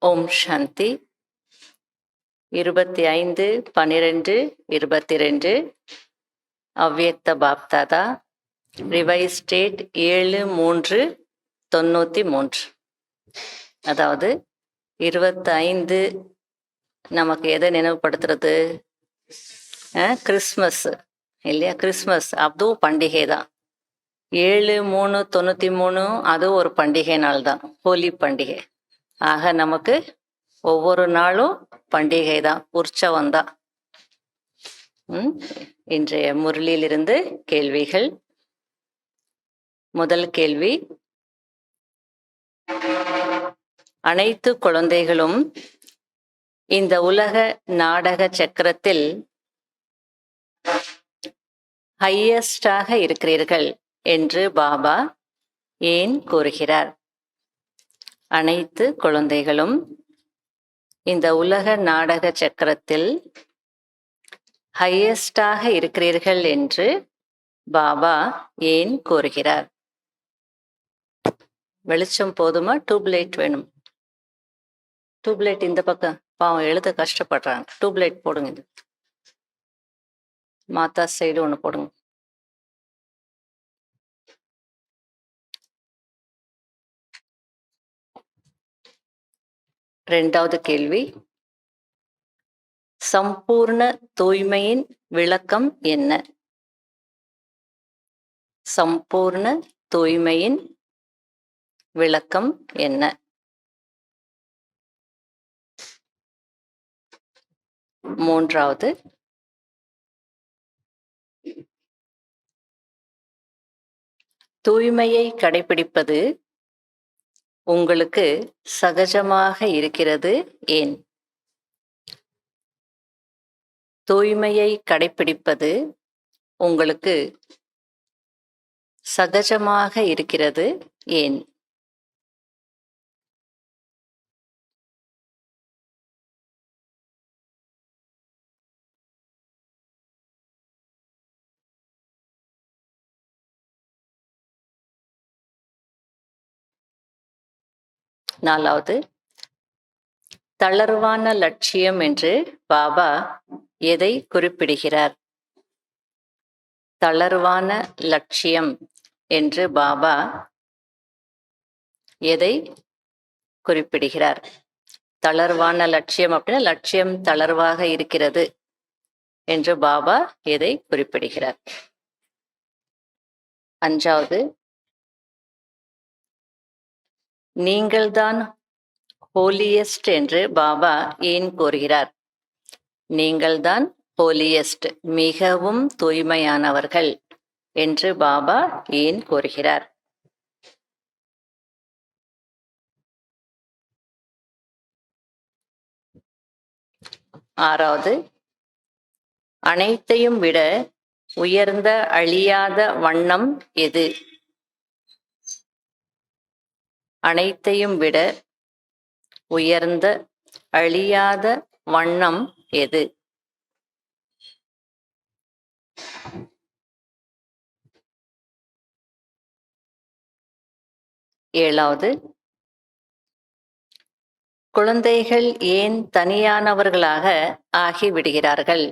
ஓம் சாந்தி. 25/12/22 அவ்யக்த Bapdada, revise date 7/3/93. அதாவது 25 நமக்கு எதை நினைவுபடுத்துறது? கிறிஸ்மஸ் இல்லையா? கிறிஸ்மஸ் அதுவும் பண்டிகை தான். 7/3/93 அதுவும் ஒரு பண்டிகை நாள் தான், ஹோலி பண்டிகை. ஆக நமக்கு ஒவ்வொரு நாளும் பண்டிகை தான், உற்சவம் தான். இன்றைய முரளியிலிருந்து கேள்விகள். முதல் கேள்வி: அனைத்து குழந்தைகளும் இந்த உலக நாடக சக்கரத்தில் ஹையஸ்டாக இருக்கிறீர்கள் என்று பாபா ஏன் கூறுகிறார்? அனைத்து குழந்தைகளும் இந்த உலக நாடக சக்கரத்தில் ஹையஸ்டாக இருக்கிறீர்கள் என்று பாபா ஏன் கூறுகிறார்? வெளிச்சம் போதுமா? டியூப்லைட் வேணும். டியூப்லைட் இந்த பக்கம், பாவம் எழுத கஷ்டப்படுறாங்க. டியூப்லைட் போடுங்க. இது மாதா சைடு ஒன்று போடுங்க. இரண்டாவது கேள்வி: சம்பூர்ண தூய்மையின் விளக்கம் என்ன? சம்பூர்ண தூய்மையின் விளக்கம் என்ன? மூன்றாவது: தூய்மையை கடைபிடிப்பது உங்களுக்கு சகஜமாக இருக்கிறது ஏன்? தூய்மையை கடைபிடிப்பது உங்களுக்கு சகஜமாக இருக்கிறது ஏன்? நாலாவது: தளர்வான லட்சியம் என்று பாபா எதை குறிப்பிடுகிறார்? தளர்வான லட்சியம் என்று பாபா எதை குறிப்பிடுகிறார்? தளர்வான லட்சியம் அப்படின்னா லட்சியம் தளர்வாக இருக்கிறது என்று பாபா எதை குறிப்பிடுகிறார்? அஞ்சாவது: நீங்கள்தான் ஹோலியஸ்ட் என்று பாபா ஏன் கூறுகிறார்? நீங்கள்தான் ஹோலியஸ்ட், மிகவும் தூய்மையானவர்கள் என்று பாபா ஏன் கூறுகிறார்? ஆறாவது: அனைத்தையும் விட உயர்ந்த அழியாத வண்ணம் எது? அனைத்தையும் விட உயர்ந்த அழியாத வண்ணம் எது? ஏழாவது: குழந்தைகள் ஏன் தனியானவர்களாக ஆகிவிடுகிறார்கள்?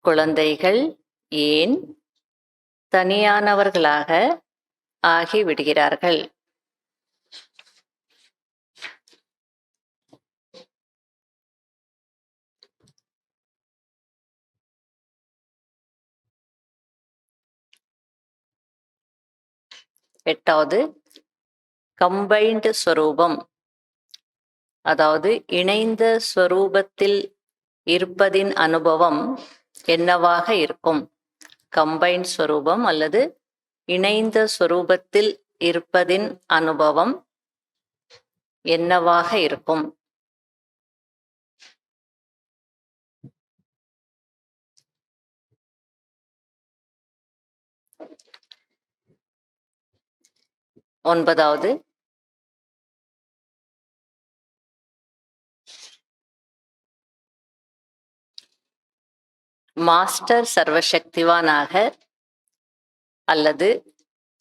குழந்தைகள் ஏன் தனியானவர்களாக ஆகிவிடுகிறார்கள்? எட்டாவது: கம்பைன்டு ஸ்வரூபம், அதாவது இணைந்த ஸ்வரூபத்தில் இருப்பதின் அனுபவம் என்னவாக இருக்கும்? கம்பைன்ட் ஸ்வரூபம் அல்லது இணைந்த ஸ்வரூபத்தில் இருப்பதின் அனுபவம் என்னவாக இருக்கும்? ஒன்பதாவது: மாஸ்டர் சர்வசக்திவானாக அல்லது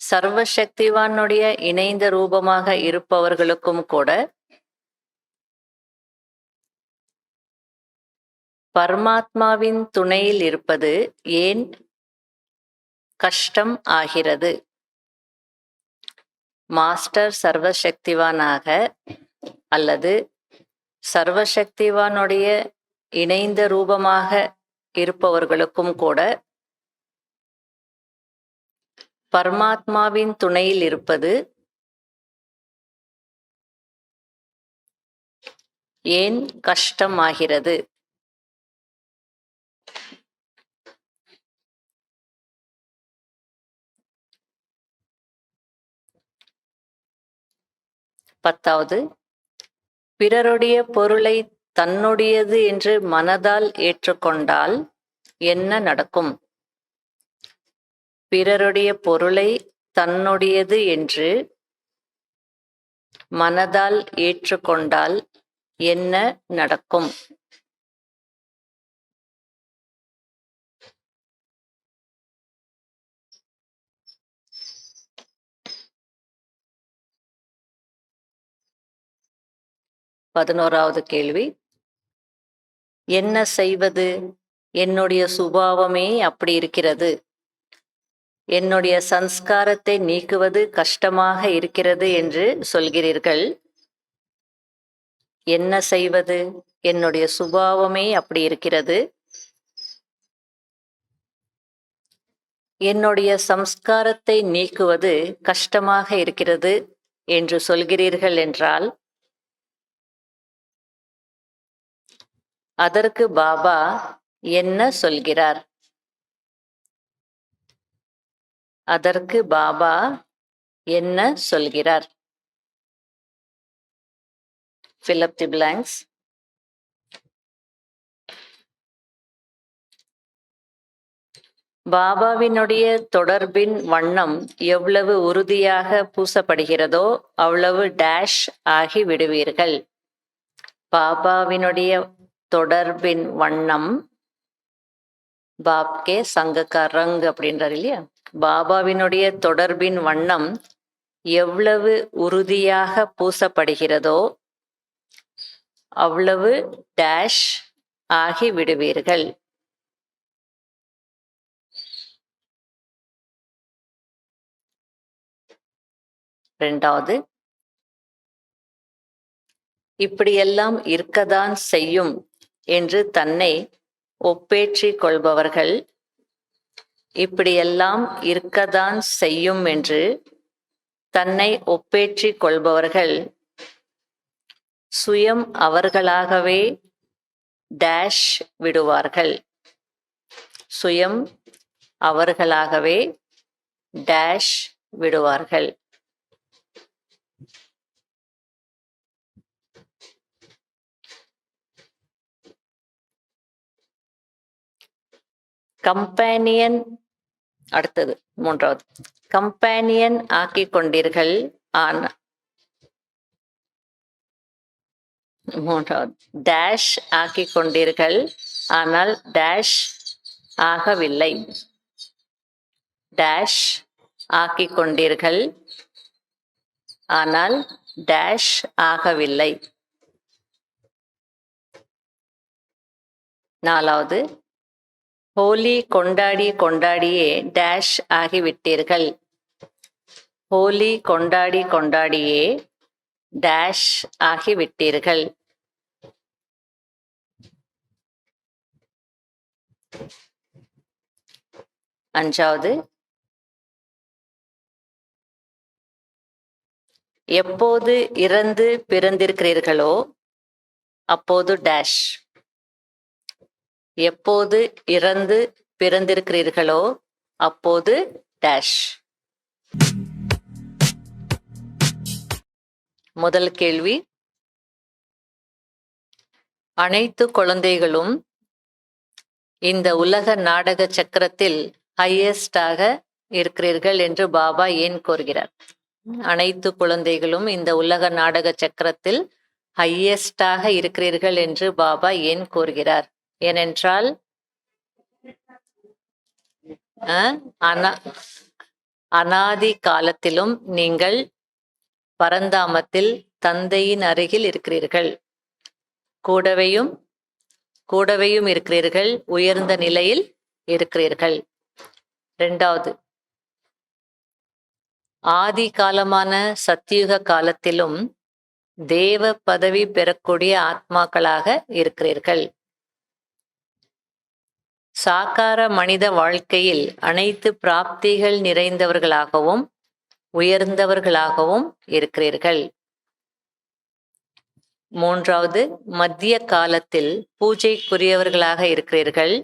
சர்வசக்திவானுடைய இணைந்த ரூபமாக இருப்பவர்களுக்கும் கூட பரமாத்மாவின் துணையில் இருப்பது ஏன் கஷ்டம் ஆகிறது? மாஸ்டர் சர்வசக்திவானாக அல்லது சர்வசக்திவானுடைய இணைந்த ரூபமாக இருப்பவர்களுக்கும் கூட பரமாத்மாவின் துணையில் இருப்பது ஏன் கஷ்டமாகிறது? பத்தாவது, பிறருடைய பொருளை தன்னுடையது என்று மனதால் ஏற்றுக்கொண்டால் என்ன நடக்கும்? பிறருடைய பொருளை தன்னுடையது என்று மனதால் ஏற்றுக்கொண்டால் என்ன நடக்கும்? பதினோராவது கேள்வி, என்ன செய்வது? என்னுடைய சுபாவமே அப்படி இருக்கிறது. என்னுடைய சம்ஸ்காரத்தை நீக்குவது கஷ்டமாக இருக்கிறது என்று சொல்கிறீர்கள். என்ன செய்வது? என்னுடைய சுபாவமே அப்படி இருக்கிறது. என்னுடைய சம்ஸ்காரத்தை நீக்குவது கஷ்டமாக இருக்கிறது என்று சொல்கிறீர்கள் என்றால் அதற்கு பாபா என்ன சொல்கிறார்? அதற்கு பாபா என்ன சொல்கிறார்? Fill up the blanks. பாபாவினுடைய தொடர்பின் வண்ணம் எவ்வளவு உறுதியாக பூசப்படுகிறதோ அவ்வளவு டேஷ் ஆகி விடுவீர்கள். பாபாவினுடைய தொடர்பின் வண்ணம், பாப்கே சங்கக்கா ரங் அப்படின்றார் இல்லையா, பாபாவினுடைய தொடர்பின் வண்ணம் எவ்வளவு உறுதியாக பூசப்படுகிறதோ அவ்வளவு டேஷ் ஆகி விடுவீர்கள். இரண்டாவது, இப்படியெல்லாம் இருக்கத்தான் செய்யும் என்று தன்னை ஒப்பேற்றிக் கொள்பவர்கள், இப்படியெல்லாம் இருக்கத்தான் செய்யும் என்று தன்னை ஒப்பேற்றிக் கொள்பவர்கள் சுயம் அவர்களாகவே டேஷ் விடுவார்கள். சுயம் அவர்களாகவே டேஷ் விடுவார்கள். கம்பேனியன், அடுத்தது மூன்றாவது, கம்பேனியன் ஆக்கிக் கொண்டீர்கள். மூன்றாவது, டேஷ் ஆக்கிக் கொண்டீர்கள் ஆனால் டேஷ் ஆகவில்லை. டேஷ் ஆக்கிக் கொண்டீர்கள் ஆனால் டேஷ் ஆகவில்லை. நாலாவது, ஹோலி கொண்டாடி கொண்டாடியே டேஷ் ஆகிவிட்டீர்கள். ஹோலி கொண்டாடி கொண்டாடியே டேஷ் ஆகிவிட்டீர்கள். அஞ்சாவது, எப்போது இறந்து பிறந்திருக்கிறீர்களோ அப்போது டேஷ். எப்போது இறந்து பிறந்திருக்கிறீர்களோ அப்போது டேஷ். முதல் கேள்வி, அனைத்து குழந்தைகளும் இந்த உலக நாடக சக்கரத்தில் ஹையஸ்டாக இருக்கிறீர்கள் என்று பாபா ஏன் கூறுகிறார்? அனைத்து குழந்தைகளும் இந்த உலக நாடக சக்கரத்தில் ஹையஸ்டாக இருக்கிறீர்கள் என்று பாபா ஏன் கூறுகிறார்? ஏனென்றால் அனாதி காலத்திலும் நீங்கள் பரந்தாமத்தில் தந்தையின் அருகில் இருக்கிறீர்கள். கூடவேயும் இருக்கிறீர்கள், உயர்ந்த நிலையில் இருக்கிறீர்கள். 2வது, ஆதி காலமான சத்தியுக காலத்திலும் தேவ பதவி பெறக்கூடிய ஆத்மாக்களாக இருக்கிறீர்கள். சாக்கார மனித வாழ்க்கையில் அனைத்து பிராப்திகள் நிறைந்தவர்களாகவும் உயர்ந்தவர்களாகவும் இருக்கிறீர்கள். 3வது, மத்திய காலத்தில் பூஜைக்குரியவர்களாக இருக்கிறீர்கள்.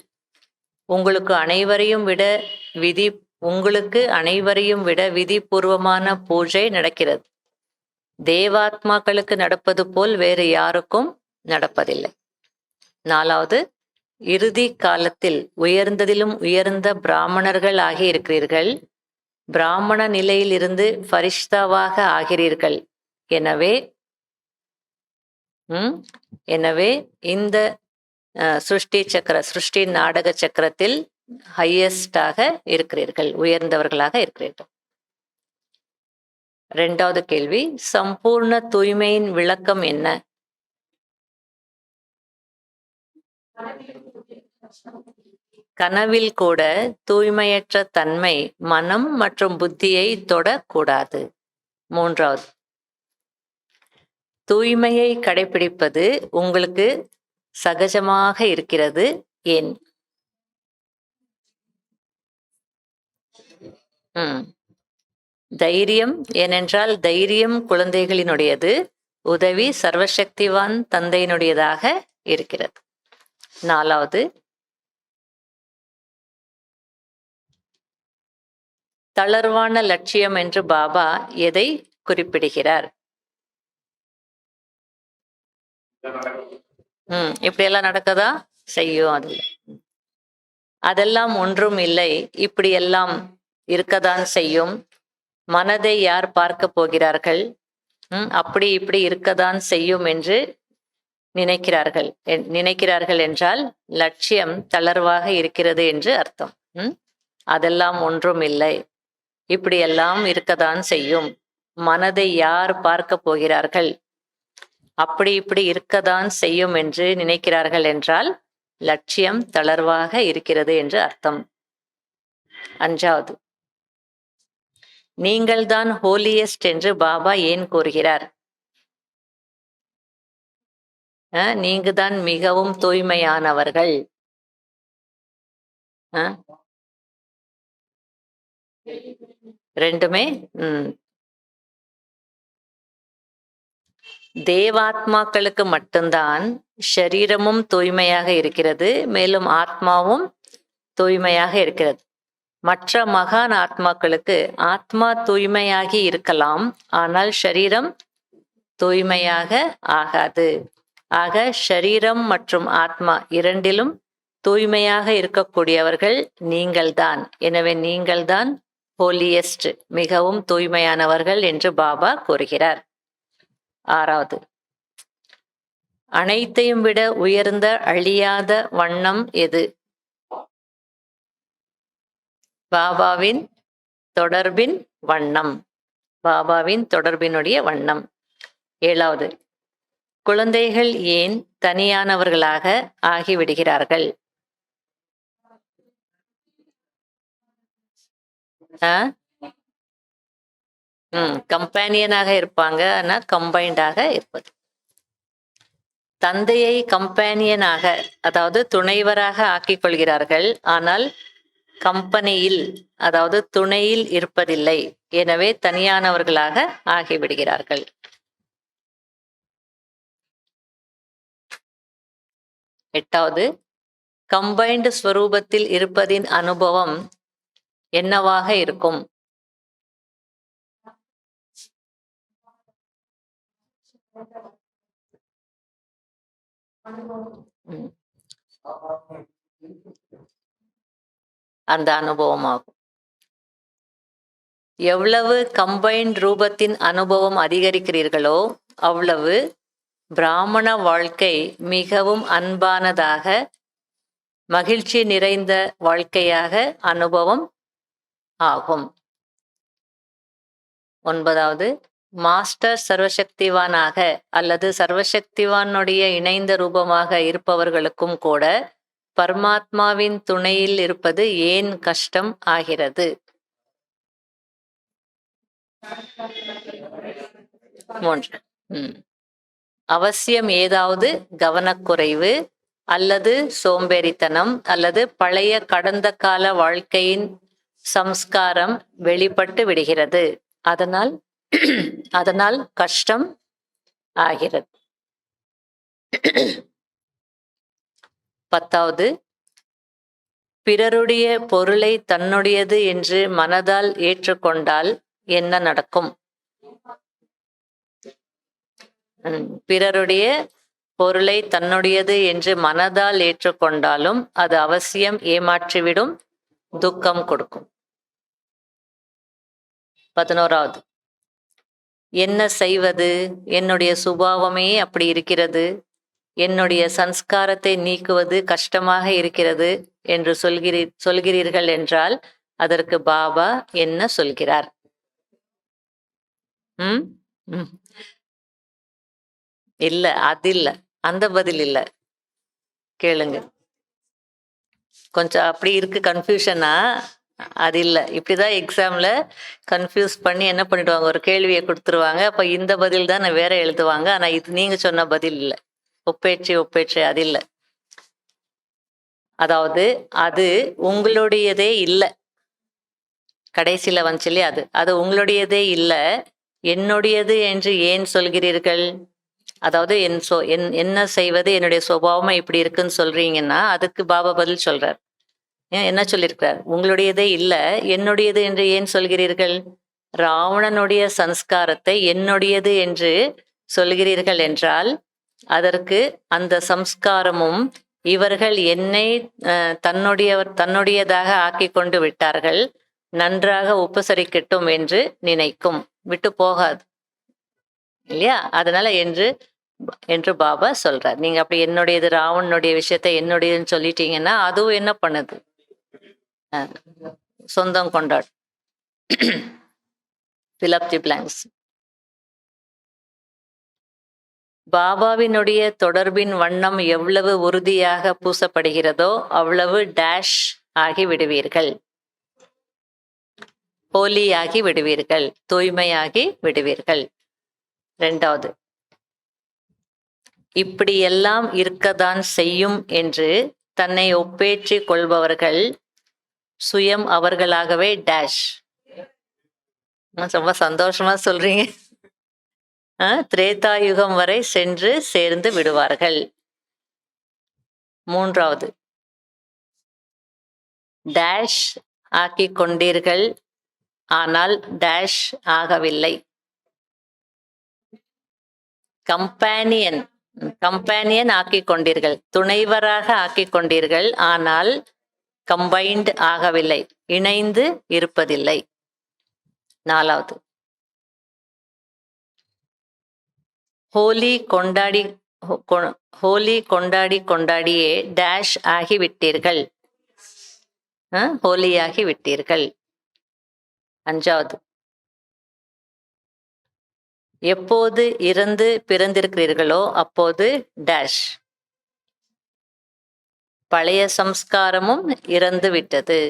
உங்களுக்கு அனைவரையும் விட விதிபூர்வமான பூஜை நடக்கிறது. தேவாத்மாக்களுக்கு நடப்பது போல் வேறு யாருக்கும் நடப்பதில்லை. 4வது, இறுதி காலத்தில் உயர்ந்ததிலும் உயர்ந்த பிராமணர்கள் ஆகி இருக்கிறீர்கள். பிராமண நிலையில் இருந்து ஃபரிஷ்தாவாக ஆகிறீர்கள். எனவே இந்த சிருஷ்டி நாடக சக்கரத்தில் ஹையஸ்டாக இருக்கிறீர்கள், உயர்ந்தவர்களாக இருக்கிறீர்கள். 2வது கேள்வி, சம்பூர்ண தூய்மையின் விளக்கம் என்ன? கனவில் கூட தூய்மையற்ற தன்மை மனம் மற்றும் புத்தியை தொடக்கூடாது. 3வது, தூய்மையை கடைபிடிப்பது உங்களுக்கு சகஜமாக இருக்கிறது. ஏன்? தைரியம். ஏனென்றால் தைரியம் குழந்தைகளினுடையது, உதவி சர்வசக்திவான் தந்தையினுடையதாக இருக்கிறது. 4வது, தளர்வான லட்சியம் என்று பாபா எதை குறிப்பிடுகிறார்? இப்படியெல்லாம் நடக்கதா? செய்யும். அதெல்லாம் ஒன்றும் இல்லை, இப்படியெல்லாம் இருக்கத்தான் செய்யும். மனதை யார் பார்க்க போகிறார்கள்? அப்படி இப்படி இருக்கத்தான் செய்யும் என்று நினைக்கிறார்கள் என்றால் லட்சியம் தளர்வாக இருக்கிறது என்று அர்த்தம். அதெல்லாம் ஒன்றும் இல்லை, இப்படியெல்லாம் இருக்கத்தான் செய்யும். மனதை யார் பார்க்க போகிறார்கள்? அப்படி இப்படி இருக்கத்தான் செய்யும் என்று நினைக்கிறார்கள் என்றால் லட்சியம் தளர்வாக இருக்கிறது என்று அர்த்தம். 5வது, நீங்கள்தான் ஹோலியஸ்ட் என்று பாபா ஏன் கூறுகிறார்? நீங்க தான் மிகவும் தூய்மையானவர்கள். ரெண்டுமே. தேவாத்மாக்களுக்கு மட்டும்தான் ஷரீரமும் தூய்மையாக இருக்கிறது, மேலும் ஆத்மாவும் தூய்மையாக இருக்கிறது. மற்ற மகான் ஆத்மாக்களுக்கு ஆத்மா தூய்மையாகி இருக்கலாம், ஆனால் ஷரீரம் தூய்மையாக ஆகாது. ஆக ஷரீரம் மற்றும் ஆத்மா இரண்டிலும் தூய்மையாக இருக்கக்கூடியவர்கள் நீங்கள்தான். எனவே நீங்கள்தான் ஹோலியஸ்ட், மிகவும் தூய்மையானவர்கள் என்று பாபா கூறுகிறார். 6வது, அனைத்தையும் விட உயர்ந்த அழியாத வண்ணம் எது? பாபாவின் தொடர்பின் வண்ணம், பாபாவின் தொடர்பினுடைய வண்ணம். 7வது, குழந்தைகள் ஏன் தனியானவர்களாக ஆகிவிடுகிறார்கள்? கம்பேனியனாக இருப்பாங்க, ஆனா கம்பைண்டாக இருப்பது. தந்தையை கம்பேனியனாக, அதாவது துணைவராக ஆக்கிக் கொள்கிறார்கள், ஆனால் கம்பெனியில், அதாவது துணையில் இருப்பதில்லை. எனவே தனியானவர்களாக ஆகிவிடுகிறார்கள். 8வது, கம்பைன்டு ஸ்வரூபத்தில் இருப்பதின் அனுபவம் என்னவாக இருக்கும்? அந்த அனுபவமாகும். எவ்வளவு கம்பைன்ட் ரூபத்தின் அனுபவம் அதிகரிக்கிறீர்களோ அவ்வளவு பிராமண வாழ்க்கை மிகவும் அன்பானதாக, மகிழ்ச்சி நிறைந்த வாழ்க்கையாக அனுபவம் ஆகும். 9வது, மாஸ்டர் சர்வசக்திவானாக அல்லது சர்வசக்திவானுடைய இணைந்த ரூபமாக இருப்பவர்களுக்கும் கூட பரமாத்மாவின் துணையில் இருப்பது ஏன் கஷ்டம் ஆகிறது? 3. அவசியம் ஏதாவது கவனக்குறைவு அல்லது சோம்பேறித்தனம் அல்லது பழைய கடந்த கால வாழ்க்கையின் சம்ஸ்காரம் வெளிப்பட்டு விடுகிறது. அதனால் கஷ்டம் ஆகிறது. 10வது, பிறருடைய பொருளை தன்னுடையது என்று மனதால் ஏற்றுக்கொண்டால் என்ன நடக்கும்? பிறருடைய பொருளை தன்னுடையது என்று மனதால் ஏற்றுக்கொண்டாலும் அது அவசியம் ஏமாற்றிவிடும், துக்கம் கொடுக்கும். 11வது, என்ன செய்வது? என்னுடைய சுபாவமே அப்படி இருக்கிறது, என்னுடைய சன்ஸ்காரத்தை நீக்குவது கஷ்டமாக இருக்கிறது என்று சொல்கிறீர்கள் என்றால் அதற்கு பாபா என்ன சொல்கிறார்? இல்ல, அது இல்ல, அந்த பதில் இல்ல, கேளுங்க. கொஞ்சம் அப்படி இருக்கு, கன்ஃபியூஷனா? அது இல்லை. இப்படிதான் எக்ஸாம்ல கன்ஃபியூஸ் பண்ணி என்ன பண்ணிடுவாங்க, ஒரு கேள்வியை கொடுத்துருவாங்க, அப்ப இந்த பதில் தான் வேற எழுதுவாங்க. ஆனா இது நீங்க சொன்ன பதில் இல்லை, ஒப்பேற்று அது இல்லை. அதாவது அது உங்களுடையதே இல்லை. கடைசியில வந்துச்சு இல்லையா, அது உங்களுடையதே இல்லை, என்னுடையது என்று ஏன் சொல்கிறீர்கள்? அதாவது என்ன செய்வது, என்னுடைய சுபாவமா இப்படி இருக்குன்னு சொல்றீங்கன்னா அதுக்கு பாபா பதில் சொல்றார். என்ன சொல்லியிருக்கிறார்? உங்களுடையதே இல்லை, என்னுடையது என்று ஏன் சொல்கிறீர்கள்? ராவணனுடைய சம்ஸ்காரத்தை என்னுடையது என்று சொல்கிறீர்கள் என்றால் அதற்கு அந்த சம்ஸ்காரமும் இவர்கள் என்னை தன்னுடையதாக ஆக்கி கொண்டு விட்டார்கள், நன்றாக உபசரிக்கட்டும் என்று நினைக்கும், விட்டு போகாது இல்லையா? அதனால என்று பாபா சொல்றார். நீங்க அப்படி என்னுடையது, ராவணனுடைய விஷயத்தை என்னுடையதுன்னு சொல்லிட்டீங்கன்னா அதுவும் என்ன பண்ணுது, சொந்தம் கொண்டாடு. fill up the blanks. பாபாவினுடைய தொடர்பின் வண்ணம் எவ்வளவு உறுதியாக பூசப்படுகிறதோ அவ்வளவு டேஷ் ஆகி விடுவீர்கள், ஹோலியாகி விடுவீர்கள், தூய்மையாகி விடுவீர்கள். 2வது, இப்படியெல்லாம் இருக்கத்தான் செய்யும் என்று தன்னை ஒப்பேற்றிக் கொள்பவர்கள் சுயம் அவர்களாகவே டேஷ். ரொம்ப சந்தோஷமா சொல்றீங்க. திரேதாயுகம் வரை சென்று சேர்ந்து விடுவார்கள். 3வது, டேஷ் ஆக்கிக் கொண்டீர்கள் ஆனால் டேஷ் ஆகவில்லை. கம்பேனியன் ஆக்கிக் கொண்டீர்கள், துணைவராக ஆக்கிக் கொண்டீர்கள், ஆனால் கம்பைன்ட் ஆகவில்லை, இணைந்து இருப்பதில்லை. 4வது, ஹோலி கொண்டாடியே டேஷ் ஆகிவிட்டீர்கள், ஹோலியாகி விட்டீர்கள். 5வது, எப்போது இறந்து பிறந்திருக்கிறீர்களோ அப்போது டேஷ், பழைய சம்ஸ்காரமும் இறந்து விட்டது,